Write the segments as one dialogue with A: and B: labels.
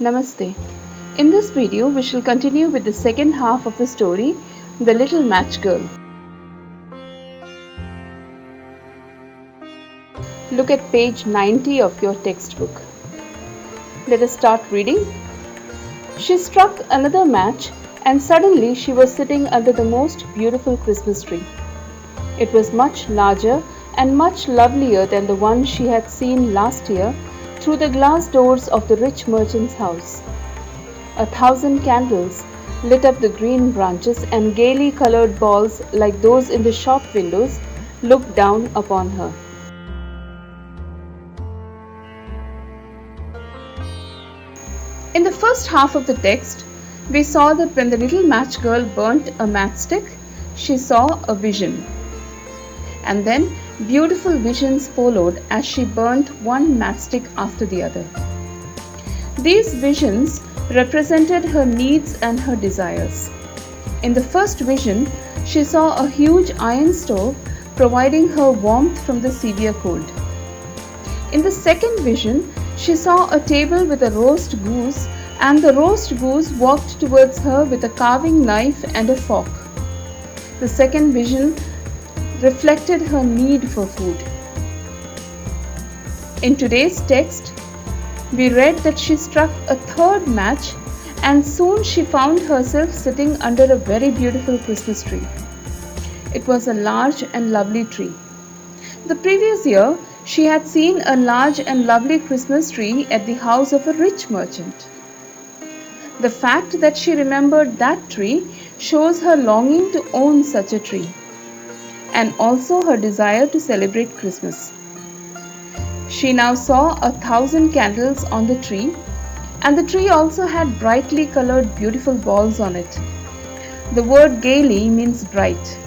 A: Namaste. In this video, we shall continue with the second half of the story, The Little Match Girl. Look at page 90 of your textbook. Let us start reading. She struck another match, and suddenly she was sitting under the most beautiful Christmas tree. It was much larger and much lovelier than the one she had seen last year through the glass doors of the rich merchant's house. 1,000 candles lit up the green branches, and gaily colored balls like those in the shop windows looked down upon her. In the first half of the text, we saw that when the little match girl burnt a matchstick, she saw a vision. And then beautiful visions followed as she burnt one matchstick after the other. These visions represented her needs and her desires. In the first vision, she saw a huge iron stove providing her warmth from the severe cold. In the second vision, she saw a table with a roast goose, and the roast goose walked towards her with a carving knife and a fork. The second vision reflected her need for food. In today's text, we read that she struck a third match, and soon she found herself sitting under a very beautiful Christmas tree. It was a large and lovely tree. The previous year, she had seen a large and lovely Christmas tree at the house of a rich merchant. The fact that she remembered that tree shows her longing to own such a tree, and also her desire to celebrate Christmas. She now saw 1,000 candles on the tree, and the tree also had brightly colored beautiful balls on it. The word gaily means bright.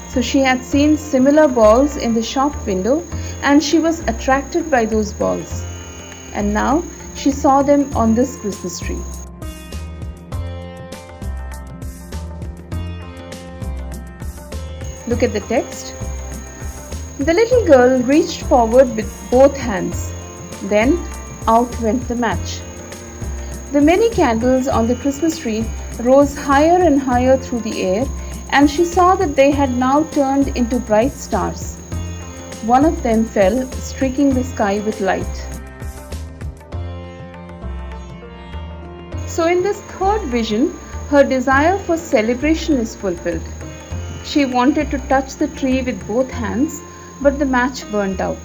A: So she had seen similar balls in the shop window, and she was attracted by those balls. And now she saw them on this Christmas tree. Look at the text. The little girl reached forward with both hands. Then out went the match. The many candles on the Christmas tree rose higher and higher through the air, and she saw that they had now turned into bright stars. One of them fell, streaking the sky with light. So in this third vision, her desire for celebration is fulfilled. She wanted to touch the tree with both hands, but the match burnt out.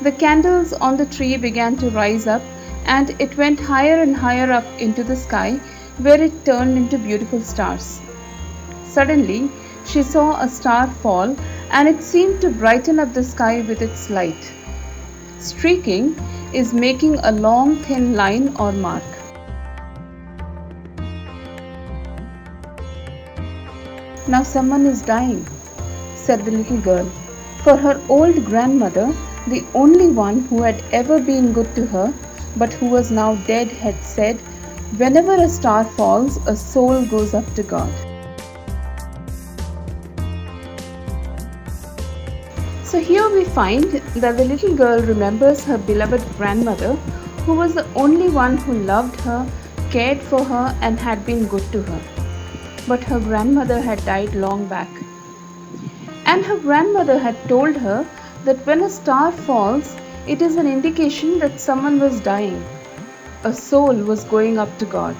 A: The candles on the tree began to rise up, and it went higher and higher up into the sky, where it turned into beautiful stars. Suddenly, she saw a star fall, and it seemed to brighten up the sky with its light. Streaking is making a long thin line or mark. Now someone is dying, said the little girl, for her old grandmother, the only one who had ever been good to her, but who was now dead, had said, "Whenever a star falls, a soul goes up to God." So here we find that the little girl remembers her beloved grandmother, who was the only one who loved her, cared for her, and had been good to her. But her grandmother had died long back. And her grandmother had told her that when a star falls, it is an indication that someone was dying. A soul was going up to God.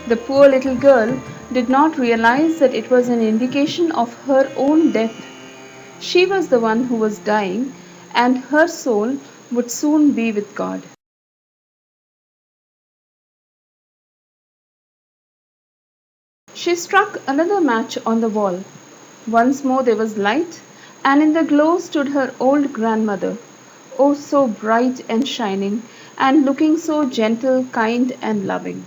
A: The poor little girl did not realize that it was an indication of her own death. She was the one who was dying, and her soul would soon be with God. She struck another match on the wall. Once more there was light, and in the glow stood her old grandmother, oh so bright and shining, and looking so gentle, kind, and loving.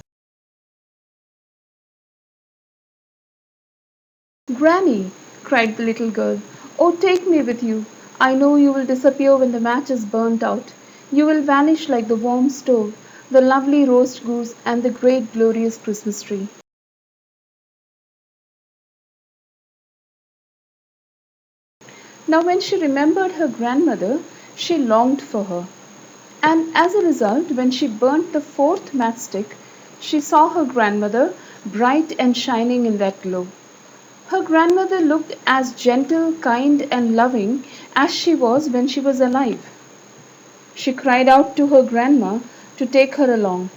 A: "Granny," cried the little girl, "oh take me with you. I know you will disappear when the match is burnt out. You will vanish like the warm stove, the lovely roast goose, and the great glorious Christmas tree." Now when she remembered her grandmother, she longed for her. And as a result, when she burnt the fourth matchstick, she saw her grandmother bright and shining in that glow. Her grandmother looked as gentle, kind, and loving as she was when she was alive. She cried out to her grandma to take her along.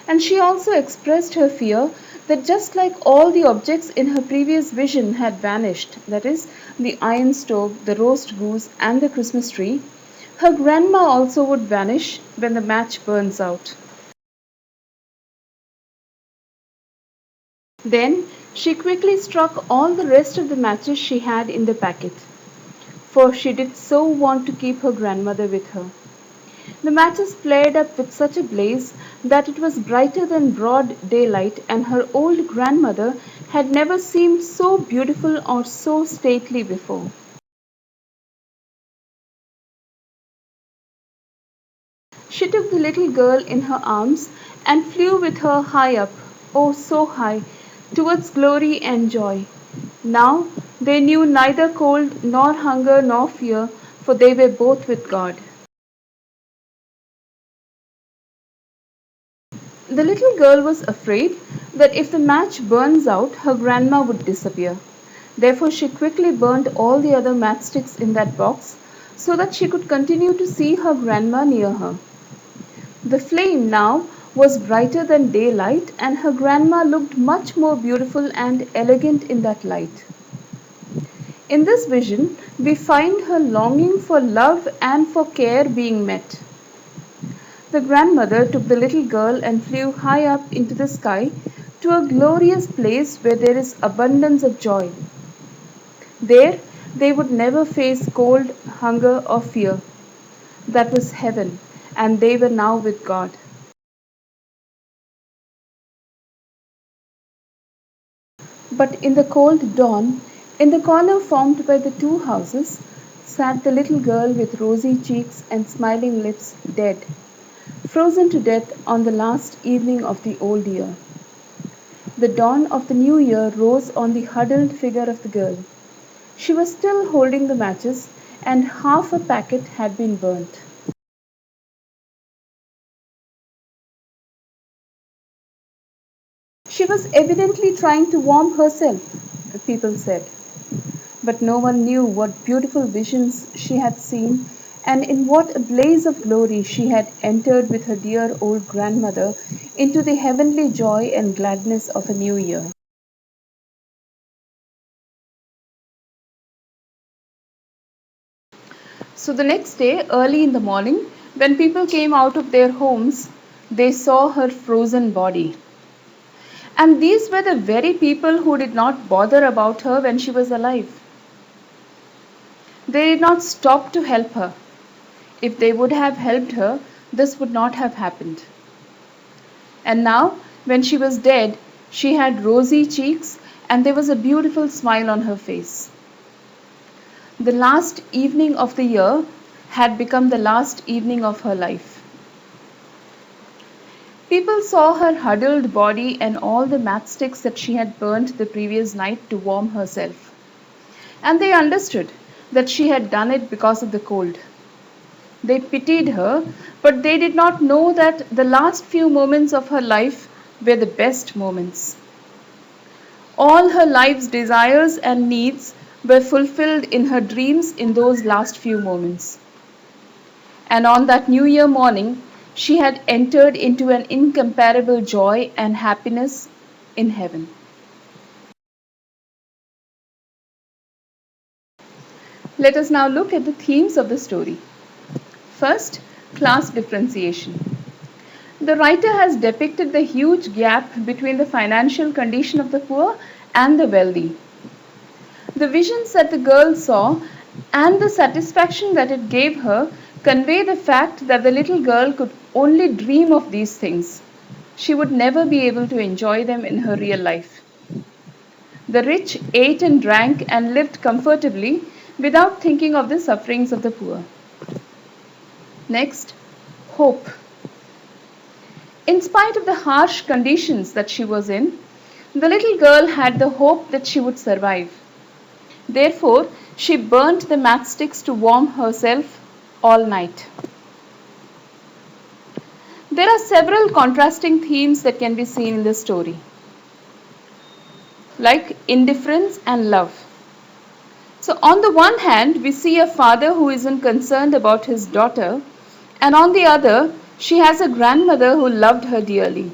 A: And she also expressed her fear that just like all the objects in her previous vision had vanished, that is, the iron stove, the roast goose, and the Christmas tree, her grandma also would vanish when the match burns out. Then she quickly struck all the rest of the matches she had in the packet, for she did so want to keep her grandmother with her. The matches flared up with such a blaze that it was brighter than broad daylight, and her old grandmother had never seemed so beautiful or so stately before. She took the little girl in her arms and flew with her high up, oh so high, towards glory and joy. Now they knew neither cold nor hunger nor fear, for they were both with God. The little girl was afraid that if the match burns out, her grandma would disappear. Therefore, she quickly burned all the other matchsticks in that box so that she could continue to see her grandma near her. The flame now was brighter than daylight, and her grandma looked much more beautiful and elegant in that light. In this vision, we find her longing for love and for care being met. The grandmother took the little girl and flew high up into the sky to a glorious place where there is abundance of joy. There, they would never face cold, hunger, or fear. That was heaven, and they were now with God. But in the cold dawn, in the corner formed by the two houses, sat the little girl with rosy cheeks and smiling lips, dead, frozen to death on the last evening of the old year. The dawn of the new year rose on the huddled figure of the girl. She was still holding the matches, and half a packet had been burnt. She was evidently trying to warm herself, people said. But no one knew what beautiful visions she had seen and in what a blaze of glory she had entered with her dear old grandmother into the heavenly joy and gladness of a new year. So the next day, early in the morning, when people came out of their homes, they saw her frozen body. And these were the very people who did not bother about her when she was alive. They did not stop to help her. If they would have helped her, this would not have happened. And now, when she was dead, she had rosy cheeks and there was a beautiful smile on her face. The last evening of the year had become the last evening of her life. People saw her huddled body and all the matchsticks that she had burnt the previous night to warm herself. And they understood that she had done it because of the cold. They pitied her, but they did not know that the last few moments of her life were the best moments. All her life's desires and needs were fulfilled in her dreams in those last few moments. And on that New Year morning, she had entered into an incomparable joy and happiness in heaven. Let us now look at the themes of the story. First, class differentiation. The writer has depicted the huge gap between the financial condition of the poor and the wealthy. The visions that the girl saw and the satisfaction that it gave her convey the fact that the little girl could only dream of these things. She would never be able to enjoy them in her real life. The rich ate and drank and lived comfortably without thinking of the sufferings of the poor. Next, hope. In spite of the harsh conditions that she was in, the little girl had the hope that she would survive. Therefore, she burnt the matchsticks to warm herself all night. There are several contrasting themes that can be seen in this story, like indifference and love. So, on the one hand, we see a father who isn't concerned about his daughter, and on the other, she has a grandmother who loved her dearly.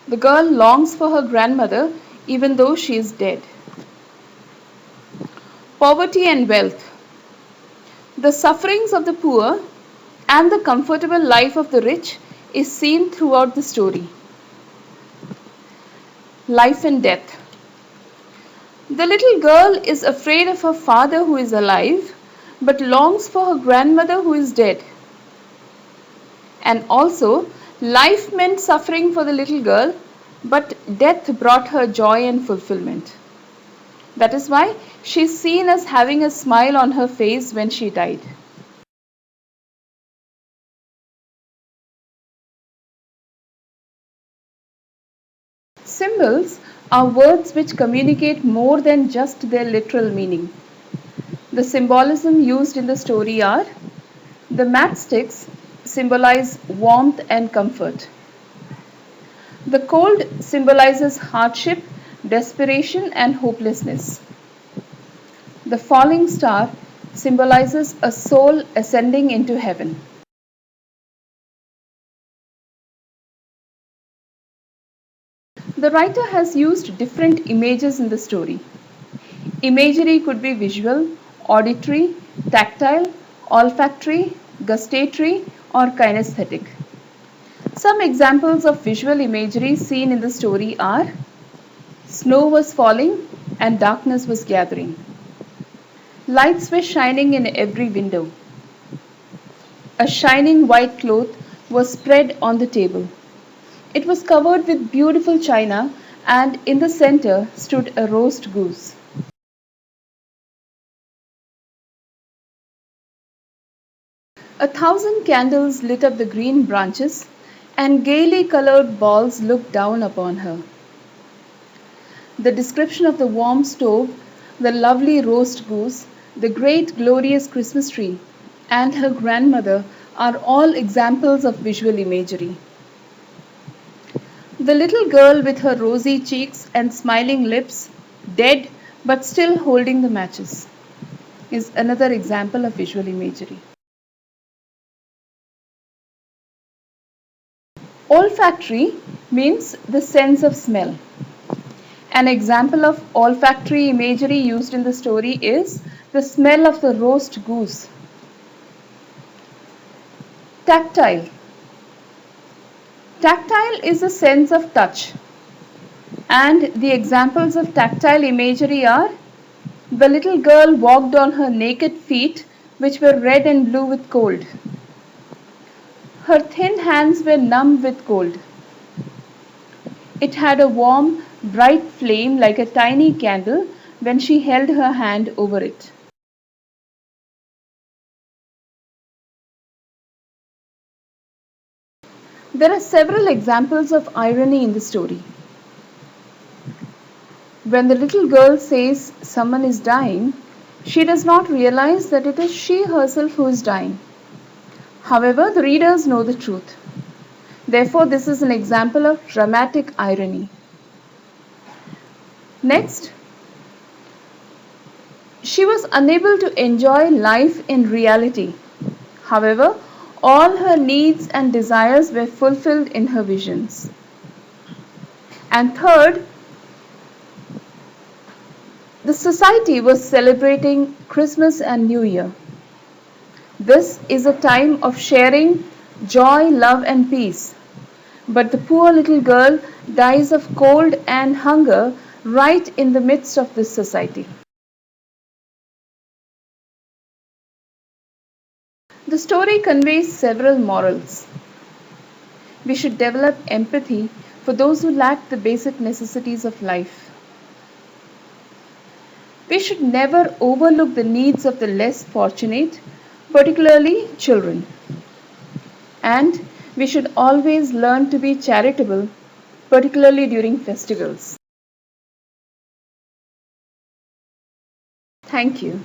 A: The girl longs for her grandmother even though she is dead. Poverty and wealth. The sufferings of the poor and the comfortable life of the rich is seen throughout the story. Life and death. The little girl is afraid of her father who is alive but longs for her grandmother who is dead. And also, life meant suffering for the little girl, but death brought her joy and fulfillment. That is why she is seen as having a smile on her face when she died. Symbols are words which communicate more than just their literal meaning. The symbolism used in the story are: the matchsticks symbolize warmth and comfort. The cold symbolizes hardship, desperation, and hopelessness. The falling star symbolizes a soul ascending into heaven. The writer has used different images in the story. Imagery could be visual, auditory, tactile, olfactory, gustatory, or kinesthetic. Some examples of visual imagery seen in the story are: snow was falling and darkness was gathering. Lights were shining in every window. A shining white cloth was spread on the table. It was covered with beautiful china, and in the center stood a roast goose. 1,000 candles lit up the green branches, and gaily colored balls looked down upon her. The description of the warm stove, the lovely roast goose, the great glorious Christmas tree, and her grandmother are all examples of visual imagery. The little girl with her rosy cheeks and smiling lips, dead but still holding the matches, is another example of visual imagery. Olfactory means the sense of smell. An example of olfactory imagery used in the story is the smell of the roast goose. Tactile. Tactile is a sense of touch, and the examples of tactile imagery are: the little girl walked on her naked feet, which were red and blue with cold. Her thin hands were numb with cold. It had a warm, bright flame like a tiny candle when she held her hand over it. There are several examples of irony in the story. When the little girl says someone is dying, she does not realize that it is she herself who is dying. However, the readers know the truth. Therefore, this is an example of dramatic irony. Next, she was unable to enjoy life in reality. However, all her needs and desires were fulfilled in her visions. And third, the society was celebrating Christmas and New Year. This is a time of sharing, joy, love, and peace. But the poor little girl dies of cold and hunger right in the midst of this society. The story conveys several morals. We should develop empathy for those who lack the basic necessities of life. We should never overlook the needs of the less fortunate, particularly children. And we should always learn to be charitable, particularly during festivals. Thank you.